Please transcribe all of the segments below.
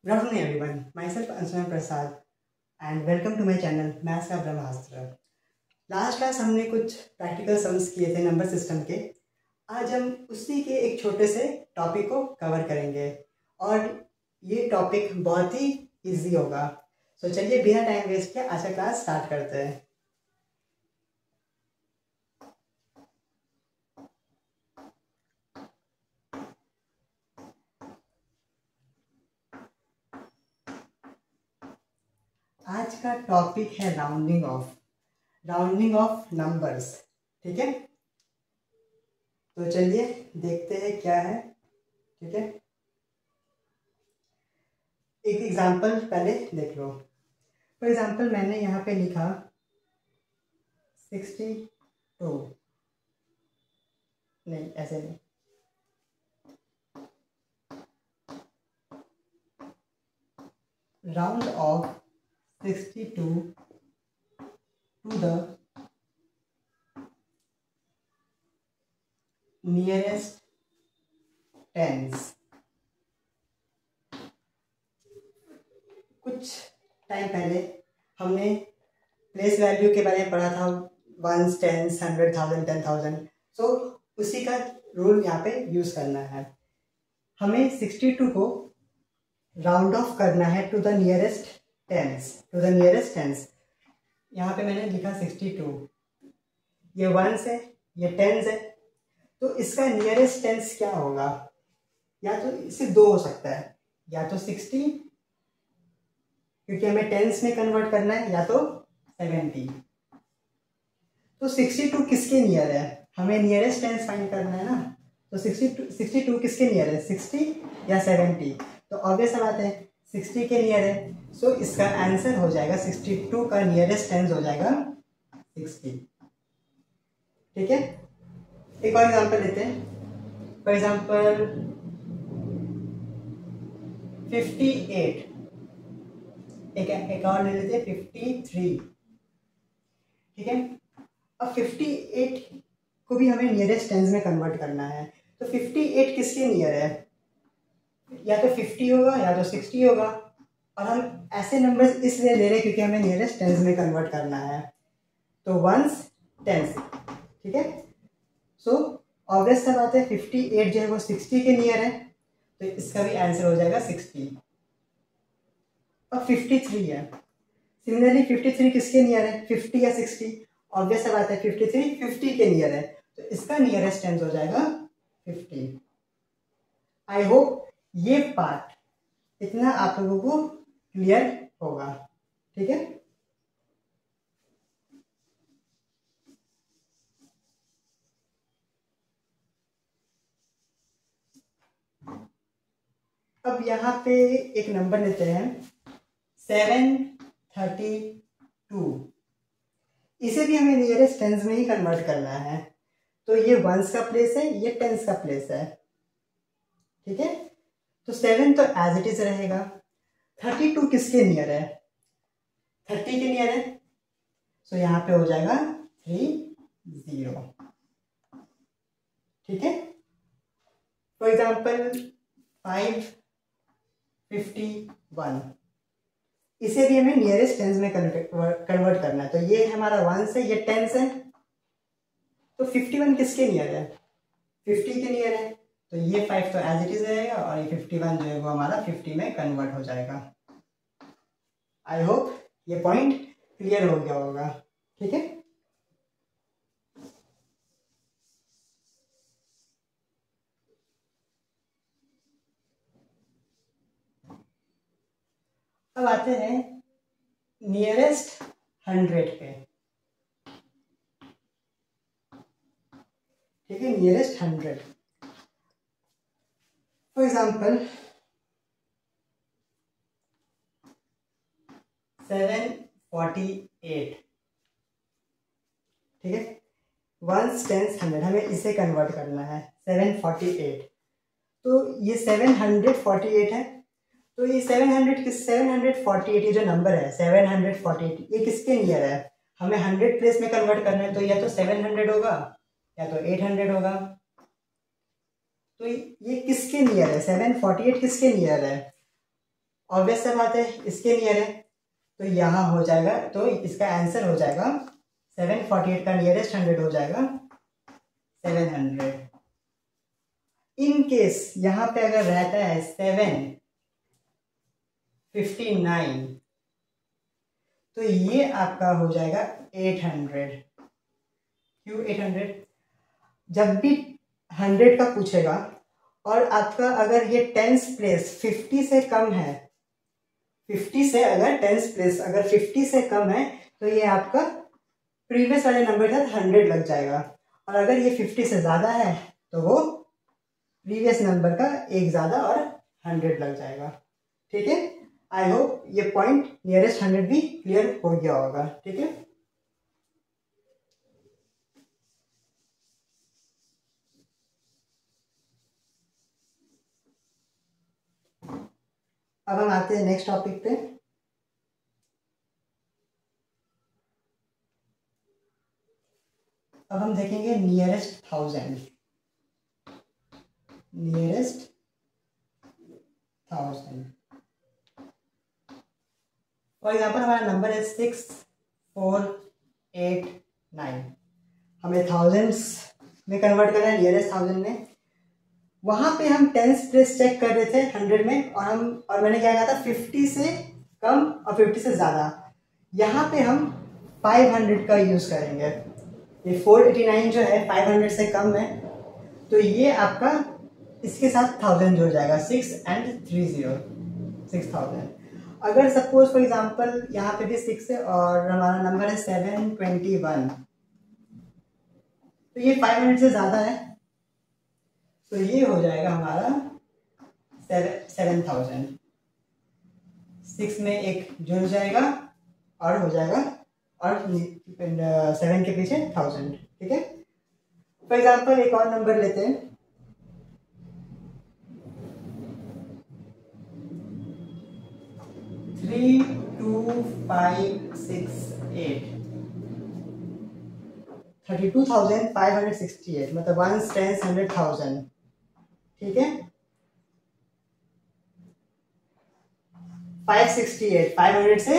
Good afternoon everyone. Myself Anshuman Prasad and welcome to my channel maths का ब्रह्मास्त्र। Last class हमने कुछ practical sums किए थे number system के। आज हम उसी के एक छोटे से टॉपिक को कवर करेंगे और ये टॉपिक बहुत ही इजी होगा। तो चलिए बिना टाइम वेस्ट किए आज का क्लास स्टार्ट करते हैं। आज का टॉपिक है राउंडिंग ऑफ नंबर्स। ठीक है, तो चलिए देखते हैं क्या है। ठीक है, एक एग्जांपल पहले देख लो। फॉर एग्जांपल मैंने यहाँ पे लिखा 62, नहीं ऐसे नहीं, round of 62 to the nearest tens। कुछ टाइम पहले हमने प्लेस वैल्यू के बारे में पढ़ा था, वंस, टेंस, 100,000, 10,000। सो उसी का रूल यहाँ पे यूज करना है। हमें 62 को राउंड ऑफ करना है टू द नियरेस्ट टेंस। यहाँ पे मैंने लिखा 62, ये वंस है, ये टेंस है, तो इसका नियरेस्ट टेंस क्या होगा? या तो इससे दो हो सकता है, या तो 60 क्योंकि हमें टेंस में कन्वर्ट करना है, या तो 70। तो 62 किसके नियर है? हमें नियरेस्ट टेंस फाइंड करना है ना। तो 62 किसके नियर है, 60 या 70? तो ऑब्वियस बात है 60 के नियर है। सो इसका आंसर हो जाएगा 62 का नियरेस्ट टेंस हो जाएगा 60। ठीक है, एक और एग्जांपल लेते हैं। फॉर एग्जांपल 58, एक और ले लेते हैं 53। ठीक है, अब 58 को भी हमें नियरेस्ट टेंस में कन्वर्ट करना है। तो 58 किसके नियर है? या तो 50 होगा या तो 60 होगा, और हम ऐसे नंबर्स इसलिए ले रहे हैं क्योंकि हमें नियरेस्ट टेंस में कन्वर्ट करना है। तो वंस, टेंस। ठीक है, सो ऑब्वियस सा बात है 58 जो है वो 60 के नियर है, तो इसका भी आंसर हो जाएगा 60। अब 53 है, सिमिलरली 53 किसके नियर है, 50 या 60? ऑब्वियस सा बात है 53 50 के नियर है, तो इसका नियरेस्ट टेंस हो जाएगा 50। आई होप ये पार्ट इतना आप लोगों को क्लियर होगा। ठीक है, अब यहाँ पे एक नंबर लेते हैं 732। इसे भी हमें नियरेस्ट टेंस में ही कन्वर्ट करना है। तो ये वंस का प्लेस है, ये टेंस का प्लेस है। ठीक है, तो 7 तो एज इट इज रहेगा। 32 किसके नियर है? 30 के नियर है, सो यहाँ पे हो जाएगा 30। ठीक है, फॉर एग्जाम्पल 551, इसे भी हमें नियरेस्ट टेंस में कन्वर्ट करना है। तो ये हमारा वंस है, ये टेंस है, तो 51 किसके नियर है? 50 के नियर है, तो ये 5 तो एज इट इज रहेगा और ये 51 जो है वो हमारा 50 में कन्वर्ट हो जाएगा। आई होप ये पॉइंट क्लियर हो गया होगा। ठीक है, अब आते हैं नियरेस्ट 100 पे। ठीक है, नियरेस्ट 100। For example 748। ठीक है, वंस, टेंस, 100, हमें इसे कन्वर्ट करना है 748। तो ये 748 है, तो ये 748 ये जो नंबर है 748 ये किसके नियर है? हमें 100 प्लेस में कन्वर्ट करना है, तो या तो 700 होगा या तो 800 होगा। तो ये किसके नियर है? 748 किसके नियर है? ऑब्वियस सा बात है, इसके नियर है तो यहाँ हो जाएगा, तो इसका आंसर हो जाएगा 748 का नियरेस्ट 100 हो जाएगा 700। इन केस यहाँ पे अगर रहता है 759 तो ये आपका हो जाएगा 800। क्यों 800? जब भी 100 का पूछेगा और आपका अगर ये टेंस प्लेस 50 से कम है, 50 से अगर टेंस प्लेस अगर 50 से कम है तो ये आपका प्रीवियस वाले नंबर के साथ 100 लग जाएगा, और अगर ये 50 से ज़्यादा है तो वो प्रीवियस नंबर का एक ज़्यादा और 100 लग जाएगा। ठीक है, आई होप ये पॉइंट नियरेस्ट 100 भी क्लियर हो गया होगा। ठीक है, अब हम आते हैं नेक्स्ट टॉपिक पे। अब हम देखेंगे नियरेस्ट 1000। नियरेस्ट 1000 फॉर एग्जाम्पल हमारा नंबर है 6489, हमें थाउजेंड्स में कन्वर्ट करना है नियरेस्ट 1000 में। वहां पे हम टेंस प्लेस चेक कर रहे थे 100 में, और मैंने क्या कहा था 50 से कम और 50 से ज़्यादा। यहाँ पे हम 500 का यूज़ करेंगे। ये 489 जो है 500 से कम है, तो ये आपका इसके साथ 1000 जुड़ जाएगा, 6 and 30 6000। अगर सपोज फॉर एग्जांपल यहाँ पे भी 6 है और हमारा नंबर है 721, तो ये 500 से ज़्यादा है, तो ये हो जाएगा हमारा 7000। 6 में एक जुड़ जाएगा और हो जाएगा, और 7 के पीछे 1000। ठीक है, फॉर एग्जांपल एक और नंबर लेते हैं, 32568, 32,568, मतलब 1 10 100,000। ठीक है, 568 500 से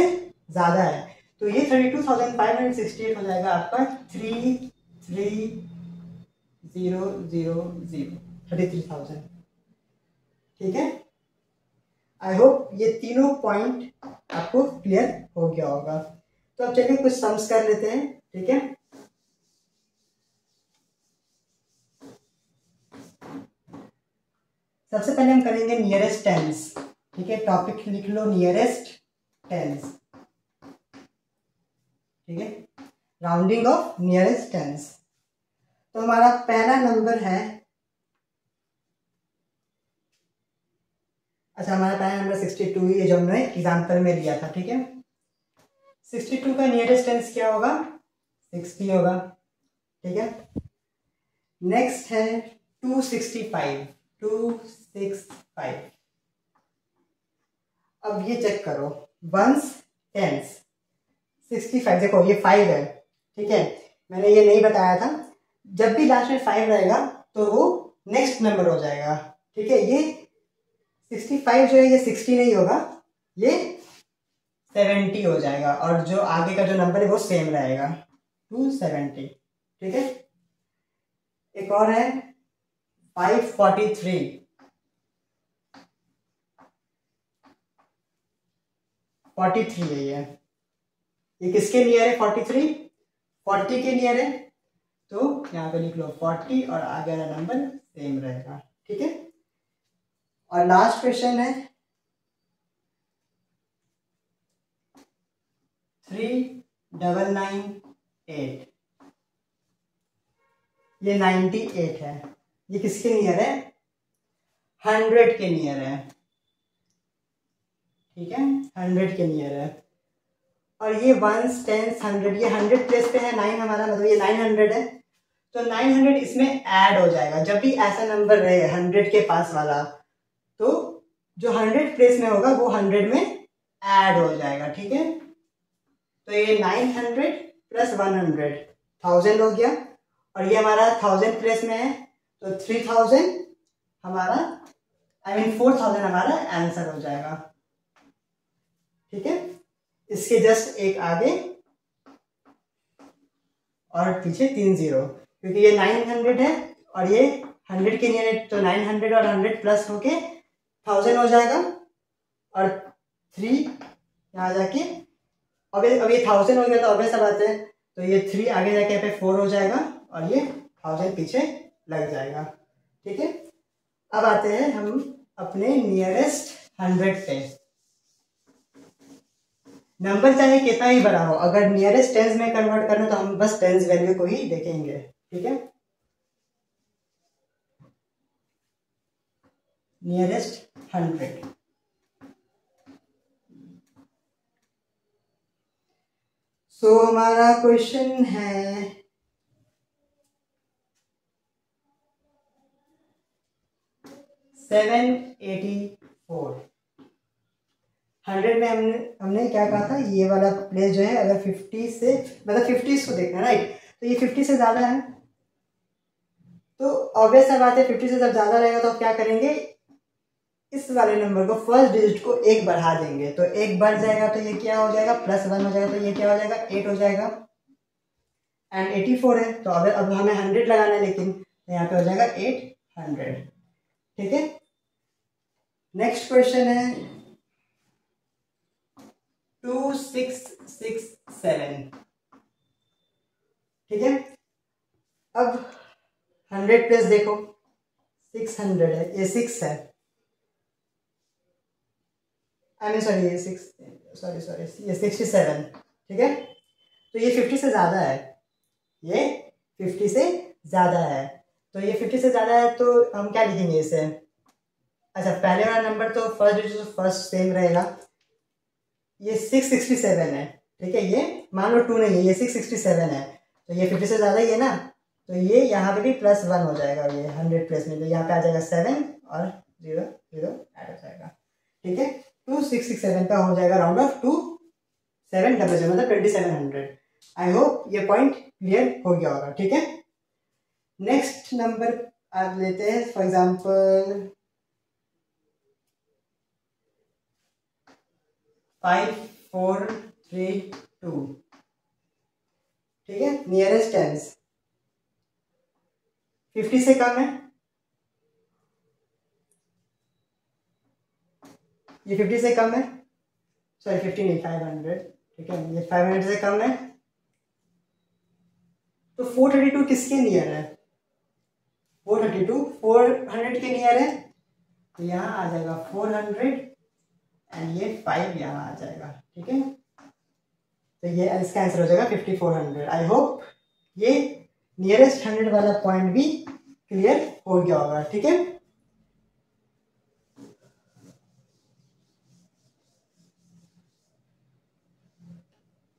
ज्यादा है, तो ये 32,568 हो जाएगा आपका 33,000। ठीक है, आई होप ये तीनों पॉइंट आपको क्लियर हो गया होगा। तो अब चलिए कुछ सम्स कर लेते हैं। ठीक है, सबसे पहले हम करेंगे नियरेस्ट टेंस। ठीक है, टॉपिक लिख लो नियरेस्ट टेंस। ठीक है, राउंडिंग ऑफ नियरेस्ट टेंस। तो हमारा पहला नंबर है, अच्छा हमारा पहला नंबर 62, ये जो हमने एग्जाम्पल में लिया था। ठीक है, 62 का नियरेस्ट टेंस क्या होगा? 60 होगा। ठीक है, नेक्स्ट है 265। 265, अब ये चेक करो, वंस टेंस 65, देखो ये 5 है। ठीक है, मैंने ये नहीं बताया था, जब भी लास्ट में 5 रहेगा तो वो नेक्स्ट नंबर हो जाएगा। ठीक है, ये 65 जो है ये 60 नहीं होगा, ये 70 हो जाएगा, और जो आगे का जो नंबर है वो सेम रहेगा, 270। ठीक है, एक और है 543। 43 है ये किसके नियर है? 43 40 के नियर है, तो यहाँ पे लिख लो 40 और आगे वाला नंबर सेम रहेगा। ठीक है, और लास्ट क्वेश्चन है 3998। ये 98 है, ये किसके नियर है? 100 के नियर है। ठीक है, 100 के नियर है, और ये 1 10 100, ये 100 प्लेस पे है 9 हमारा, मतलब ये 900 है, तो 900 इसमें ऐड हो जाएगा। जब भी ऐसा नंबर रहे 100 के पास वाला, तो जो 100 प्लेस में होगा वो 100 में ऐड हो जाएगा। ठीक है, तो ये 900 प्लस 100 1000 हो गया, और ये हमारा 1000 प्लेस में है, तो 3000 हमारा 4000 हमारा आंसर हो जाएगा। ठीक है, इसके जस्ट एक आगे और पीछे 3 0, क्योंकि ये 900 है और ये 100 के नियर है, तो 900 और 100 प्लस होके 1000 हो जाएगा और 3 यहाँ जाके अब ये 1000 हो गया, तो ऑब्वियस बात है, तो ये 3 आगे जाके यहाँ पे 4 हो जाएगा और ये 1000 पीछे लग जाएगा। ठीक है, अब आते हैं हम अपने नियरेस्ट 100 पे। नंबर चाहे कितना ही बड़ा हो, अगर नियरेस्ट टेंस में कन्वर्ट करना तो हम बस टेंस वैल्यू को ही देखेंगे। ठीक है, नियरेस्ट 100। सो हमारा क्वेश्चन है 784। 100 में हमने क्या कहा था, ये वाला प्लेस जो है अगर 50 से, मतलब 50 को देखना, राइट, तो ये 50 से ज्यादा है, तो ऑब्वियस सा बात है 50 से जब ज्यादा रहेगा तो आप क्या करेंगे, इस वाले नंबर को फर्स्ट डिजिट को 1 बढ़ा देंगे, तो 1 बढ़ जाएगा तो ये क्या हो जाएगा, +1 हो जाएगा, तो ये क्या हो जाएगा, 8 हो जाएगा। एंड 84 है, तो अब हमें 100 लगाना है, लेकिन यहाँ पे हो जाएगा 800। ठीक है, नेक्स्ट क्वेश्चन है 2667। ठीक है, अब 100 प्लस देखो 600 है, ये 6 है, सॉरी ये 6, सॉरी ये 67। ठीक है, तो ये 50 से ज़्यादा है, ये 50 से ज़्यादा है, तो ये 50 से ज़्यादा है, तो हम क्या लिखेंगे इसे, अच्छा पहले वाला नंबर तो फर्स्ट डिजिट तो फर्स्ट सेम रहेगा, ये 667 है। ठीक है, ये मान लो 2 नहीं है, ये 667 है, तो ये 50 से ज़्यादा ही है ना, तो ये यहाँ पे भी +1 हो जाएगा, ये 100 प्लस में, तो यहाँ पे आ जाएगा 7 और 0 0 ऐड हो जाएगा। ठीक है, 2667 का हो जाएगा राउंड ऑफ 2700, मतलब 2700। आई होप ये पॉइंट क्लियर हो गया होगा। ठीक है, नेक्स्ट नंबर आप लेते हैं, फॉर एग्जांपल 5432। ठीक है, नियरेस्ट टेंस 50 से कम है, ये 50 से कम है, सॉरी 50 नहीं 500। ठीक है, ये 500 से कम है, तो 432 किसके नियर है, 432 400 के नियर है, तो यहाँ आ जाएगा 400 एंड ये 5 यहाँ आ जाएगा। ठीक है, तो ये इसका आंसर हो जाएगा 5400। आई होप ये नियरेस्ट 100 वाला पॉइंट भी क्लियर हो गया होगा। ठीक है,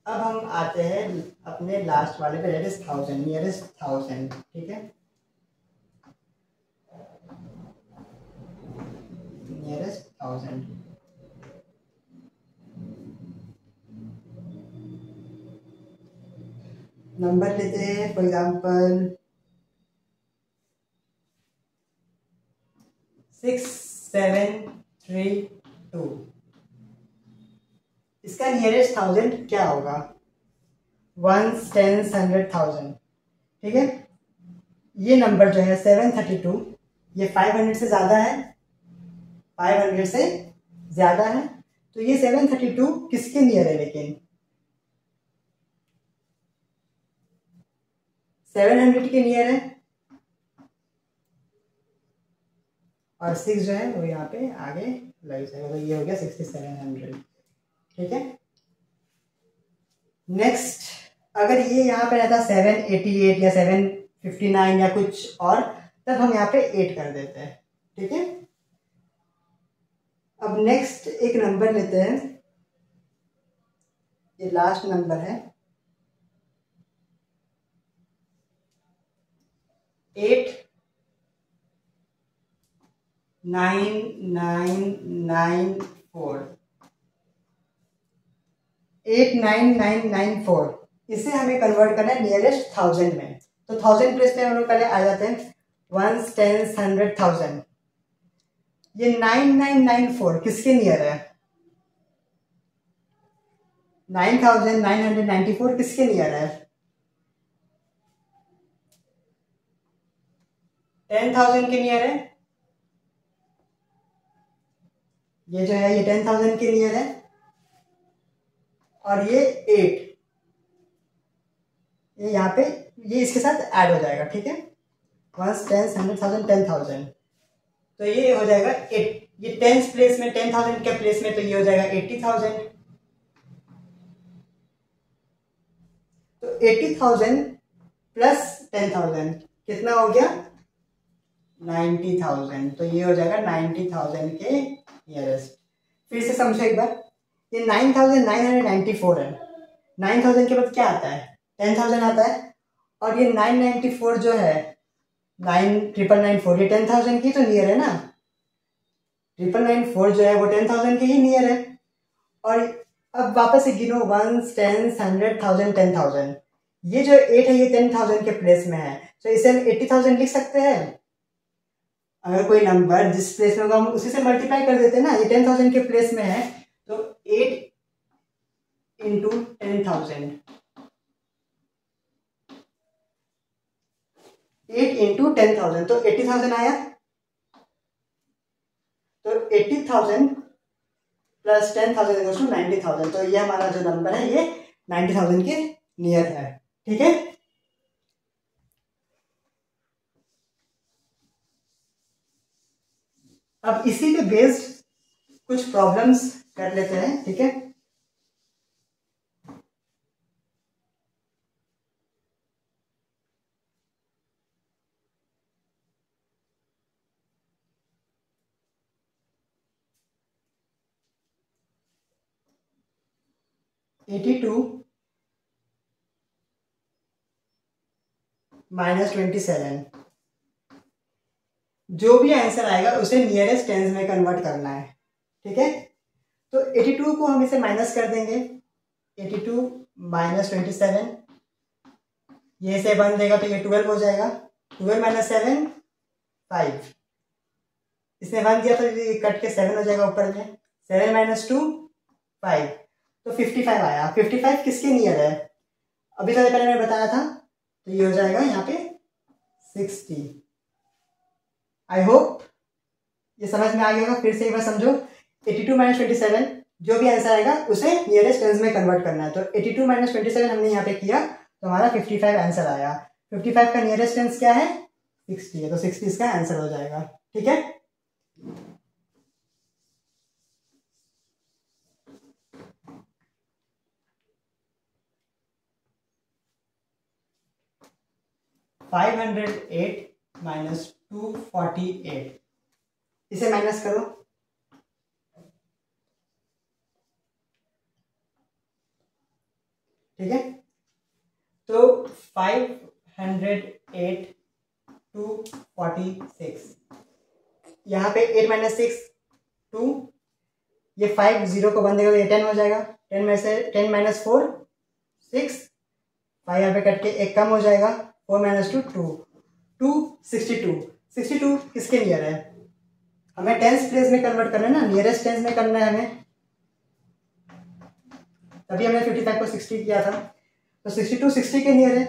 अब हम आते हैं अपने लास्ट वाले पे, दैट इज 1000, नियरेस्ट 1000। ठीक है, नियरेस्ट 1000 नंबर लेते हैं, फॉर एग्जांपल 6732। इसका नियरेस्ट 1000 क्या होगा, 1s 10s 100,000। ठीक है, ये नंबर जो है 732, ये 500 से ज्यादा है, 500 से ज्यादा है, तो ये 732 किसके नियर है, लेकिन 700 के नियर है, और 6 जो है वो यहाँ पे आगे लग जाएगा, तो ये हो गया 6700। ठीक है, नेक्स्ट अगर ये यहाँ पे रहता 788 या 759 या कुछ और, तब हम यहाँ पे 8 कर देते हैं। ठीक है, अब नेक्स्ट एक नंबर लेते हैं, ये लास्ट नंबर है 899994। 89994, इसे हमें कन्वर्ट करना है नियरेस्ट 1000 में, तो 1000 प्लेस पे हम लोग पहले आ जाते हैं 1s 10s 100,000। ये 9994 किसके नियर है, 9,994 किसके नियर है? 10,000 के नियर है। ये जो है ये 10,000 के नियर है और ये 8, ये यहाँ पे ये इसके साथ ऐड हो जाएगा, ठीक है। 1 10 100,000 10,000, तो ये हो जाएगा 8, ये 10th प्लेस में 10,000 के प्लेस में, तो ये हो जाएगा 80,000। तो 80,000 प्लस 10,000 कितना हो गया? 90,000। तो ये हो जाएगा 90,000 के नियरेस्ट। फिर से समझो एक बार, ये 9,994 है। 9,000 के बाद क्या आता है? 10,000 आता है। और ये 994 जो है 9,994, ये 10,000 की तो नियर है ना। 9,994 जो है वो 10,000 के ही नियर है। और अब वापस से गिनो 1 10 100,000 10,000, ये जो 8 है ये 10,000 के प्लेस में है, तो इसे हम 80,000 लिख सकते हैं। अगर कोई नंबर जिस प्लेस में होगा हम उसी से मल्टीप्लाई कर देते हैं ना। ये 10,000 के प्लेस में है तो 8 इंटू 10,000, 8 इंटू 10,000 तो 80,000 आया। तो 80,000 प्लस 10,000 इक्वल्स टू 90,000। तो ये हमारा जो नंबर है ये 90,000 के नियर है, ठीक है। अब इसी पे बेस्ड कुछ प्रॉब्लम्स कर लेते हैं, ठीक है। -82 -27, जो भी आंसर आएगा उसे नियरेस्ट टेंस में कन्वर्ट करना है, ठीक है। तो 82 को हम इसे माइनस कर देंगे। 82 -27, ये से 1 देगा तो ये 12 हो जाएगा। 12 - 7 5, इसने 1 दिया तो ये कट के 7 हो जाएगा ऊपर में। 7 - 2 5, तो 55 आया। 55 किसके नियर है? अभी तो पहले मैंने बताया था, तो ये हो जाएगा यहाँ पे 60। आई होप ये समझ में आ गया होगा। फिर से एक बार समझो, 82 - 27 जो भी आंसर आएगा उसे नियरेस्ट टेंस में कन्वर्ट करना है। तो 82 - 27 हमने यहाँ पे किया तो हमारा 55 आंसर आया। 55 का नियरेस्ट टेंस क्या है? 60 है, तो 60 इसका आंसर हो जाएगा, ठीक है। -508 -248, इसे माइनस करो। ठीक है, तो 508 246, यहाँ पे 8 - 6 2, ये 5 0 को 1 देगा तो ये 10 हो जाएगा। 10 में से 10 - 4 6, 5 यहाँ पे कट के एक कम हो जाएगा। 4 - 2 2 2 62। 62 किसके नियर है? हमें टेंस प्लेस में कन्वर्ट करना है ना, नियरेस्ट टेंस में करना है हमें, तभी हमने 55 को 60 किया था। तो 62 60 के नियर है,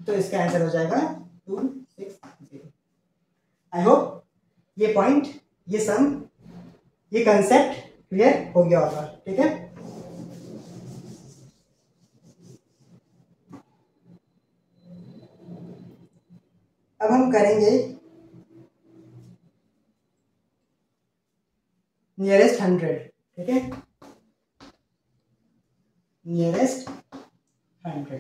तो इसका आंसर हो जाएगा 260। आई होप ये पॉइंट, ये सम, ये कंसेप्ट क्लियर हो गया होगा, ठीक है। अब हम करेंगे नियरेस्ट 100, ठीक है। नियरेस्ट 100,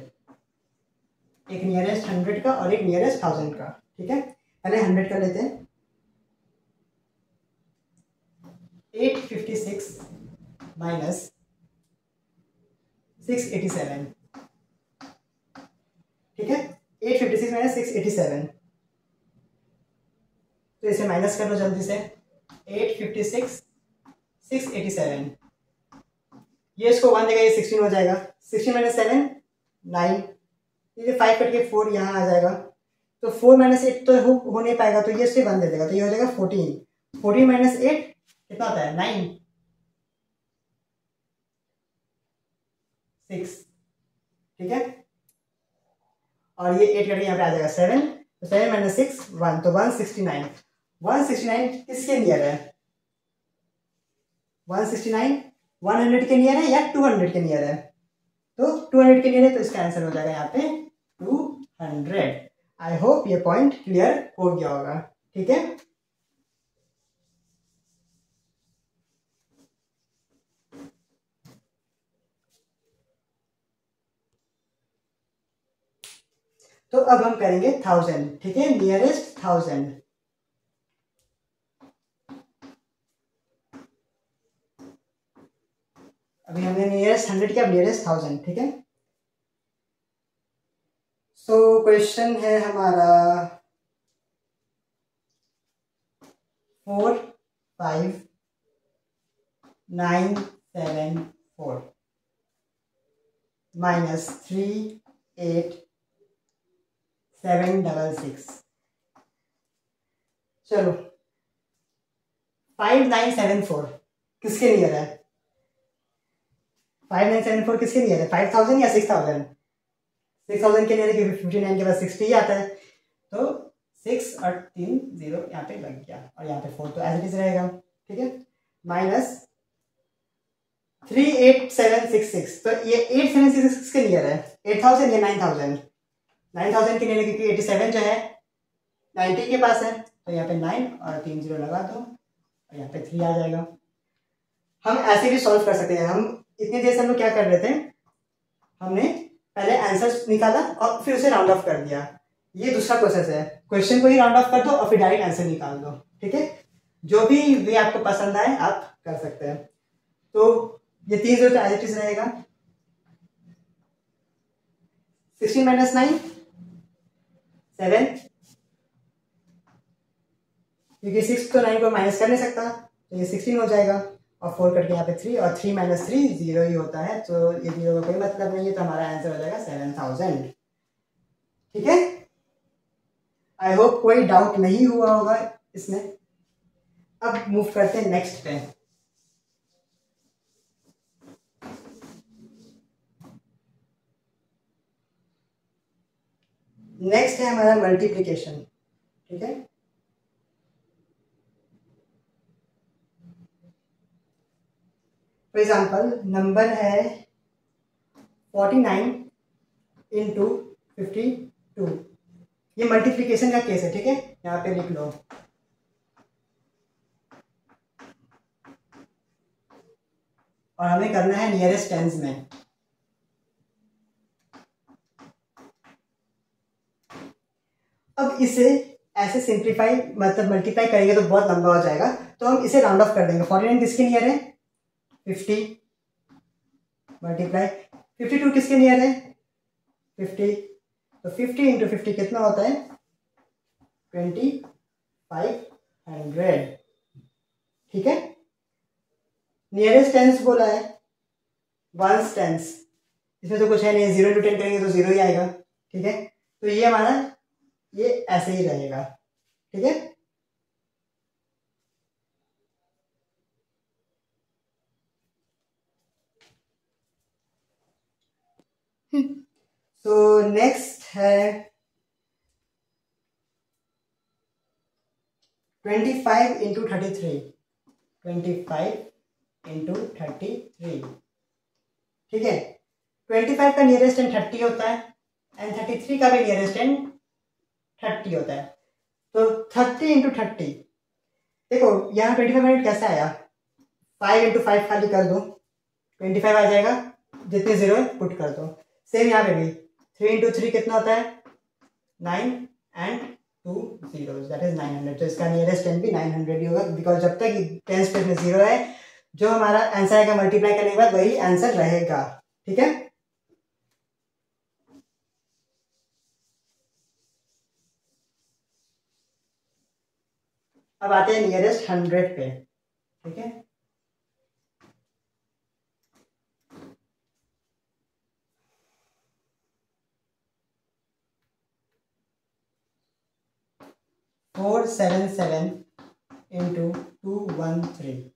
एक नियरेस्ट 100 का और एक नियरेस्ट 1000 का, ठीक है। पहले 100 का लेते हैं। 856 - 687, ठीक है। 856 - 687, तो इसे माइनस कर लो जल्दी से। 856 687, ये इसको 1 देगा, ये 16 हो जाएगा। 16 - 7 9, ये 5 कट के 4 यहाँ आ जाएगा। तो 4 - 8 तो हो नहीं पाएगा, तो ये इससे 1 दे देगा, तो ये हो जाएगा 14। 14 - 8 कितना होता है? 9। 6, ठीक है। और ये 8 करके यहाँ पे आ जाएगा 7, तो 7 माइनस 6 1, तो 169। 169 किसके नियर है? 169 100 के नियर है या 200 के नियर है? तो 200 के नियर है, तो इसका आंसर हो जाएगा यहाँ पे 200। आई होप ये पॉइंट क्लियर हो गया होगा, ठीक है। तो अब हम करेंगे 1000, ठीक है, नियरेस्ट 1000। अभी हमने नियरेस्ट 100 किया, अब नियरेस्ट 1000, ठीक है। सो क्वेश्चन है हमारा 45974 माइनस 38766। चलो 5974 किसके नियर है? 5974 किसके नियर है? 5000 या 6000? 6000 के नियर है क्योंकि 59 के बाद 60 ही आता है, तो 6 और 3 0 यहाँ पे लग गया, और यहाँ पे 4 तो एज इट इज रहेगा, ठीक है। माइनस 38766, तो ये 8766 किसके नियर है? 8000 या 9000? 9000 के नियर, क्योंकि 87 जो है 90 के पास है, तो यहाँ पे 9 और 3 0 लगा दो, और यहाँ पे 3 आ जाएगा। हम ऐसे भी सॉल्व कर सकते हैं। हम इतनी देर से हम लोग क्या कर रहे थे, हमने पहले आंसर निकाला और फिर उसे राउंड ऑफ कर दिया। ये दूसरा प्रोसेस है, क्वेश्चन को ही राउंड ऑफ कर दो और फिर डायरेक्ट आंसर निकाल दो, ठीक है। जो भी वे आपको पसंद आए आप कर सकते हैं। तो ये 3 0 एज इट इज रहेगा। 16 माइनस 9 7, क्योंकि 6 तो 9 को माइनस कर नहीं सकता, तो ये 16 हो जाएगा, और 4 करके यहाँ पे 3, और 3 माइनस 3 0 ही होता है, तो ये 0 का कोई मतलब नहीं है, तो हमारा आंसर हो जाएगा 7000, ठीक है। आई होप कोई डाउट नहीं हुआ होगा इसमें। अब मूव करते हैं नेक्स्ट पे। नेक्स्ट है हमारा मल्टीप्लिकेशन, ठीक है। फॉर एग्जाम्पल नंबर है 49 इंटू 52। ये मल्टीप्लिकेशन का केस है, ठीक है, यहाँ पे लिख लो। और हमें करना है नियरेस्ट टेंस में। अब इसे ऐसे सिंप्लीफाई मतलब मल्टीप्लाई करेंगे तो बहुत लंबा हो जाएगा, तो हम इसे राउंड ऑफ कर देंगे। 49 किसके नियर है? 50 मल्टीप्लाई 52 किसके नियर है? 50, तो 50 इंटू 50 कितना होता है? 2500, ठीक है। नियरेस्ट टेंस बोला है, वंस टेंस, इसमें तो कुछ है नहीं, 0 इंटू 10 करेंगे तो 0 ही आएगा, ठीक है। तो ये हमारा ये ऐसे ही रहेगा, ठीक है। तो नेक्स्ट है 25 इंटू 33। 25 इंटू 33, ठीक है। 25 का नियरेस्ट एंड 30 होता है, एंड 33 का भी नियरेस्ट एंड 30 होता है। तो 30 इंटू 30, देखो यहाँ 25 मिनट कैसे आया? 5 इंटू 5 खाली कर दो, 25 आ जाएगा, जितने जीरो है पुट कर दो। सेम यहाँ पे भी 3 इंटू 3 कितना होता है? 9 एंड 2 zeros, दैट इज 900। तो इसका नियरेस्ट टेन भी 900 ही होगा, बिकॉज जब तक टेंस प्लेस में 0 है, जो हमारा आंसर आएगा मल्टीप्लाई करने के बाद वही आंसर रहेगा, ठीक है। अब आते हैं नियरेस्ट 100 पे, ठीक है। Four 477 into 213।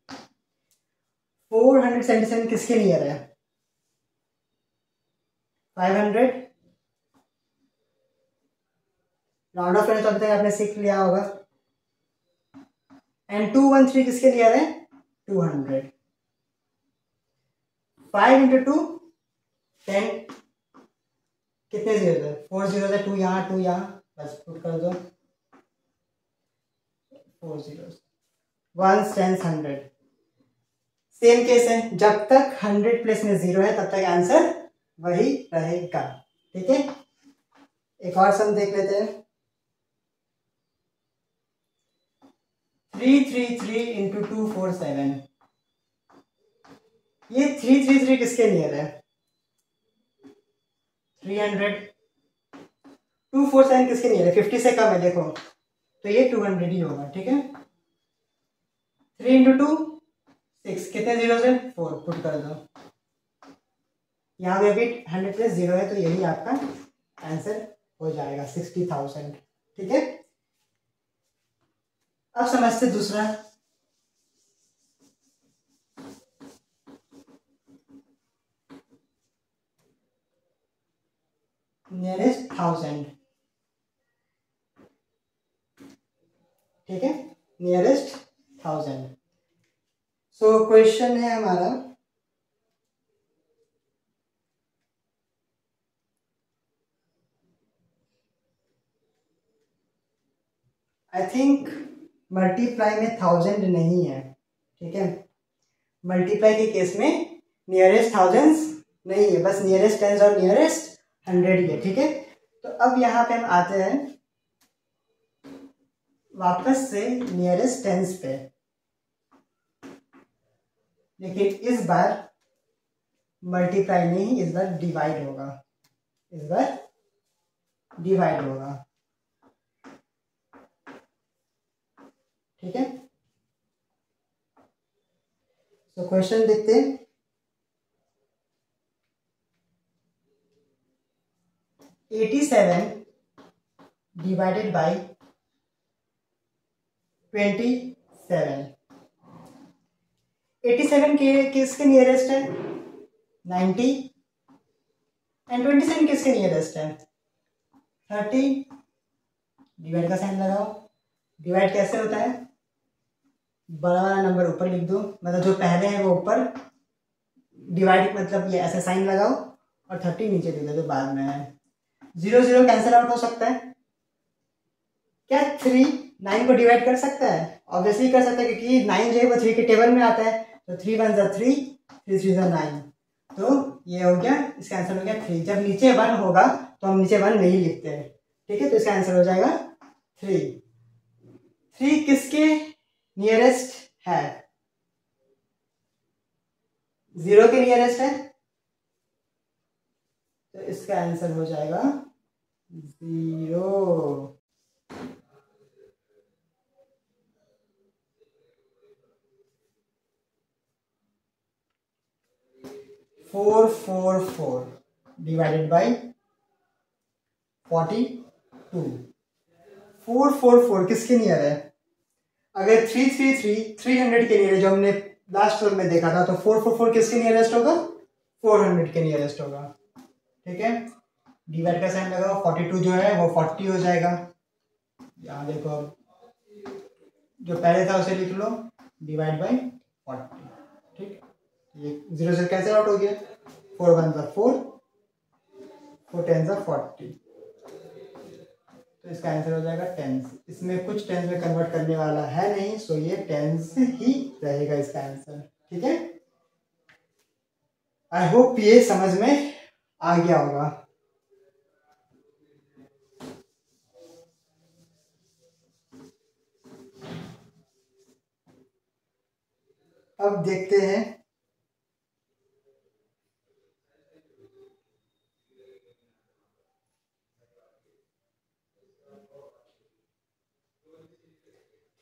477 किसके नियर है? 500, राउंड ऑफ करने तो अभी तक आपने सीख लिया होगा। एंड 213 किसके नियर है? 200। 5 इंटू 2 10, कितने जीरो है? 4 जीरो है, 2 यहाँ 2 यहाँ, बस पुट कर दो 4 जीरो, 1 10 100। सेम केस है, जब तक 100 प्लेस में जीरो है तब तक आंसर वही रहेगा। ठीक है, एक और सम देख लेते हैं। 333 इंटू 247, ये 333 किसके नियर है? 300। 247 किसके नियर है? 50 से कम है, देखो तो ये 200 ही होगा। ठीक है, 3 इंटू 2 6, कितने जीरो से? 4, पुट कर दो। यहाँ पे अभी 100 प्लस जीरो है तो यही आपका आंसर हो जाएगा 60,000। ठीक है, अब समझते दूसरा। नियरेस्ट 1000, ठीक है, नियरेस्ट 1000। सो क्वेश्चन है हमारा, आई थिंक मल्टीप्लाई में 1000 नहीं है। ठीक है, मल्टीप्लाई के केस में नियरेस्ट थाउजेंड्स नहीं है, बस नियरेस्ट टेंस और नियरेस्ट 100 ही है। ठीक है, तो अब यहाँ पे हम आते हैं वापस से नियरेस्ट टेंस पे, लेकिन इस बार मल्टीप्लाई नहीं, इस बार डिवाइड होगा, इस बार डिवाइड होगा। ठीक है, तो क्वेश्चन देखते हैं। 87 डिवाइडेड बाई 27, 87 के किसके नियरेस्ट है? 90। एंड 27 किसके नियरेस्ट है? 30। डिवाइड का साइन लगाओ। डिवाइड कैसे होता है? बड़ा वाला नंबर ऊपर लिख दो, मतलब जो पहले है वो ऊपर, डिवाइड मतलब ये ऐसे साइन लगाओ और 30 नीचे लिख दो जो बाद में है। 0 0 कैंसिल आउट हो सकता है क्या? 3 9 को डिवाइड कर सकता है? ऑब्वियसली कर सकता है, क्योंकि 9 जो है वो 3 के टेबल में आता है। तो 3 1 3, 3 3 9, तो ये हो गया, इसका आंसर हो गया 3। जब नीचे 1 होगा तो हम नीचे 1 नहीं लिखते हैं। ठीक है, तो इसका आंसर हो जाएगा 3। 3 किसके नियरेस्ट है? 0 के नियरेस्ट है, तो इसका आंसर हो जाएगा 0। 444 डिवाइडेड बाई 42, 444 किसके नियर है? अगर 333 300 के नियर है, जो हमने लास्ट रोल में देखा था, तो 444 किसके नियरेस्ट होगा? 400 के नियरेस्ट होगा। ठीक है, डिवाइड का साइन लगाओ, 42 जो है वो 40 हो जाएगा। यहाँ देखो, जो पहले था उसे लिख लो, डिवाइड बाई 40। ठीक, ये 0 से कैंसिल आउट हो गया, 4 1 4, 4 10 40, तो इसका आंसर हो जाएगा 10। इसमें कुछ टेंस में कन्वर्ट करने वाला है नहीं, सो ये 10 ही रहेगा इसका आंसर। ठीक है, आई होप ये समझ में आ गया होगा। अब देखते हैं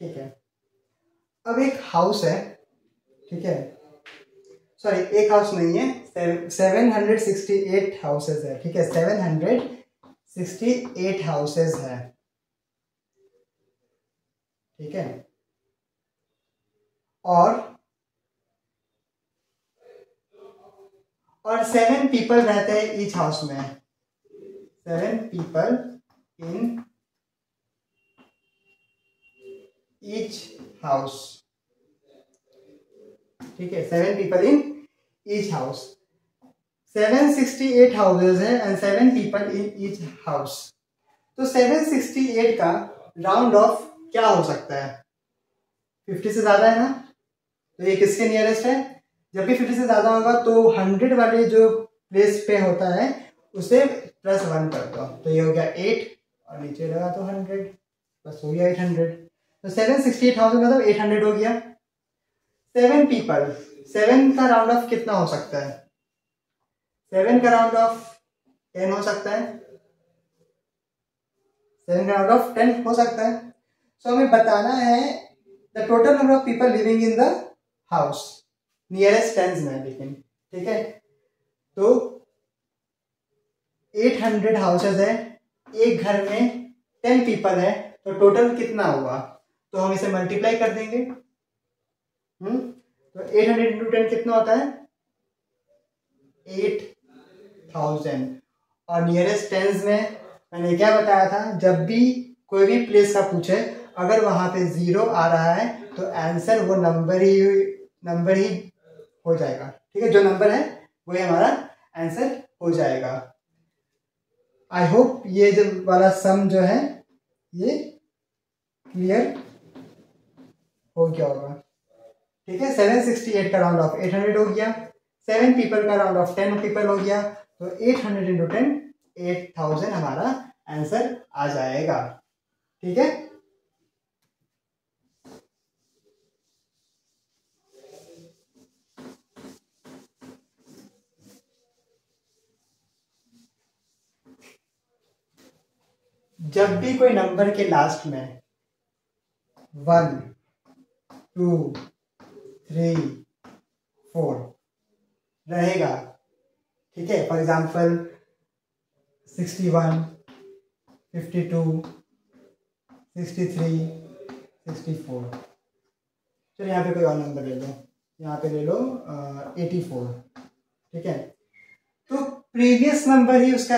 ठीक है, अब एक हाउस है। ठीक है, सॉरी एक हाउस नहीं है, 768 हाउसेज है। ठीक है, 768 हाउसेज है। ठीक है, और 7 पीपल रहते हैं ईच हाउस में, 7 पीपल इन ईच हाउस, ठीक है, 7 people in each house, 768 houses है and 7 people in each house. तो 768 का राउंड ऑफ क्या हो सकता है? 50 से ज्यादा है ना, तो ये किसके नियरेस्ट है? जब भी 50 से ज्यादा होगा तो 100 वाले जो प्लेस पे होता है उसे +1 कर दो, तो ये हो गया 8 और नीचे लगा तो 100, बस हो गया 800। तो 768,000 मतलब 800 हो गया। 7 पीपल, 7 का राउंड ऑफ कितना हो सकता है? 7 का राउंड ऑफ 10 हो सकता है, 7 का राउंड ऑफ 10 हो सकता है। सो हमें बताना है the total number of people living in the house, nearest tense में, लेकिन ठीक है। तो 800 हाउसेज है, एक घर में 10 पीपल है, तो टोटल कितना हुआ? तो हम इसे मल्टीप्लाई कर देंगे। तो 800 इंटू 10 कितना होता है? 8000। और नियरेस्ट टेंस में मैंने क्या बताया था, जब भी कोई भी प्लेस का पूछे अगर वहां पे 0 आ रहा है तो आंसर वो नंबर ही हो जाएगा, ठीक है, जो नंबर है वही हमारा आंसर हो जाएगा। आई होप ये जो वाला सम जो है ये क्लियर हो गया होगा, ठीक है। 768 का राउंड ऑफ 800 हो गया, 7 पीपल का राउंड ऑफ 10 पीपल हो गया, तो 800 इंटू 10 8000 हमारा आंसर आ जाएगा, ठीक है। जब भी कोई नंबर के लास्ट में 1, 2, 3, 4 रहेगा, ठीक है, फॉर एग्जाम्पल 61, 52, 63, 64, चलो यहाँ पे कोई और नंबर ले लो, यहाँ पे ले लो 84, ठीक है। तो प्रीवियस नंबर ही उसका,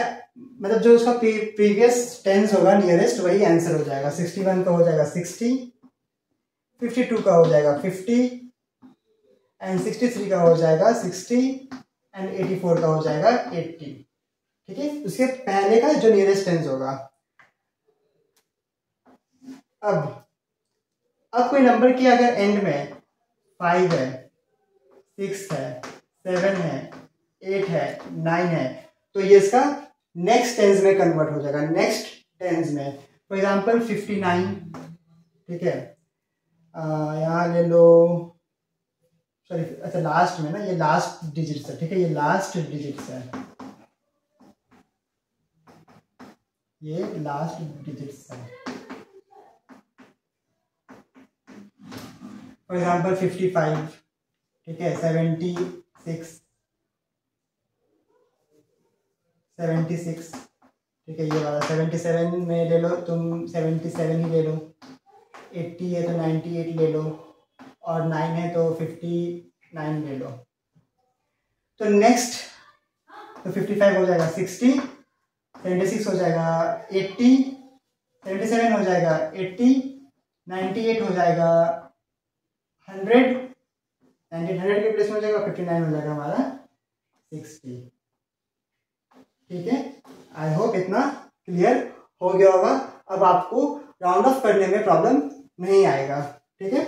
मतलब जो उसका प्रीवियस टेंस होगा नियरेस्ट, वही आंसर हो जाएगा। 61 का हो जाएगा 60, 52 का हो जाएगा 50 एंड 63 का हो जाएगा 60 एंड 84 का हो जाएगा 80, ठीक है। उसके पहले का जो नियरेस्ट टेंस होगा। अब कोई नंबर की अगर एंड में 5 है, 6 है, 7 है, 8 है, 9 है, तो ये इसका नेक्स्ट टेंस में कन्वर्ट हो जाएगा, नेक्स्ट टेंस में। फॉर एग्जाम्पल 59, ठीक है, यहाँ ले लो, सॉरी, अच्छा लास्ट में ना, ये लास्ट डिजिट्स है, ठीक है, ये लास्ट डिजिट्स है, ये लास्ट डिजिट्स है। फॉर एग्जाम्पल 55, ठीक है, 76, 76, ठीक है, ये वाला 77 में ले लो तुम, 77 ही ले लो, 80 है तो 98 ले लो, और 9 है तो 59 ले लो। तो नेक्स्ट, तो 55 हो जाएगा 60, 76 हो जाएगा 80, 77 हो जाएगा 80, 98 हो जाएगा 100, 100 के प्लेस में हो जाएगा 59 हो जाएगा हमारा 60, ठीक है। आई होप इतना क्लियर हो गया होगा। अब आपको राउंड ऑफ करने में प्रॉब्लम नहीं आएगा, ठीक है।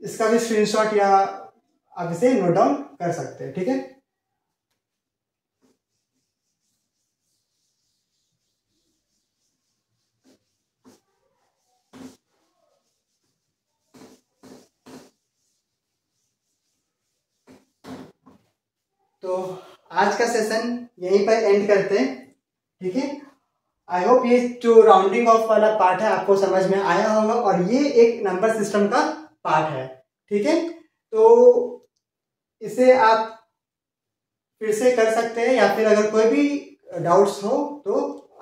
इसका भी स्क्रीनशॉट या आप इसे नोट डाउन कर सकते हैं, ठीक है। तो आज का सेशन यहीं पर एंड करते हैं, ठीक है। आई होप ये जो राउंडिंग ऑफ वाला पार्ट है आपको समझ में आया होगा, और ये एक नंबर सिस्टम का पार्ट है, ठीक है। तो इसे आप फिर से कर सकते हैं, या फिर अगर कोई भी डाउट्स हो तो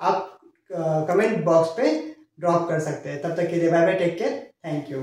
आप कमेंट बॉक्स पे ड्रॉप कर सकते हैं। तब तक के लिए bye bye, take care, thank you.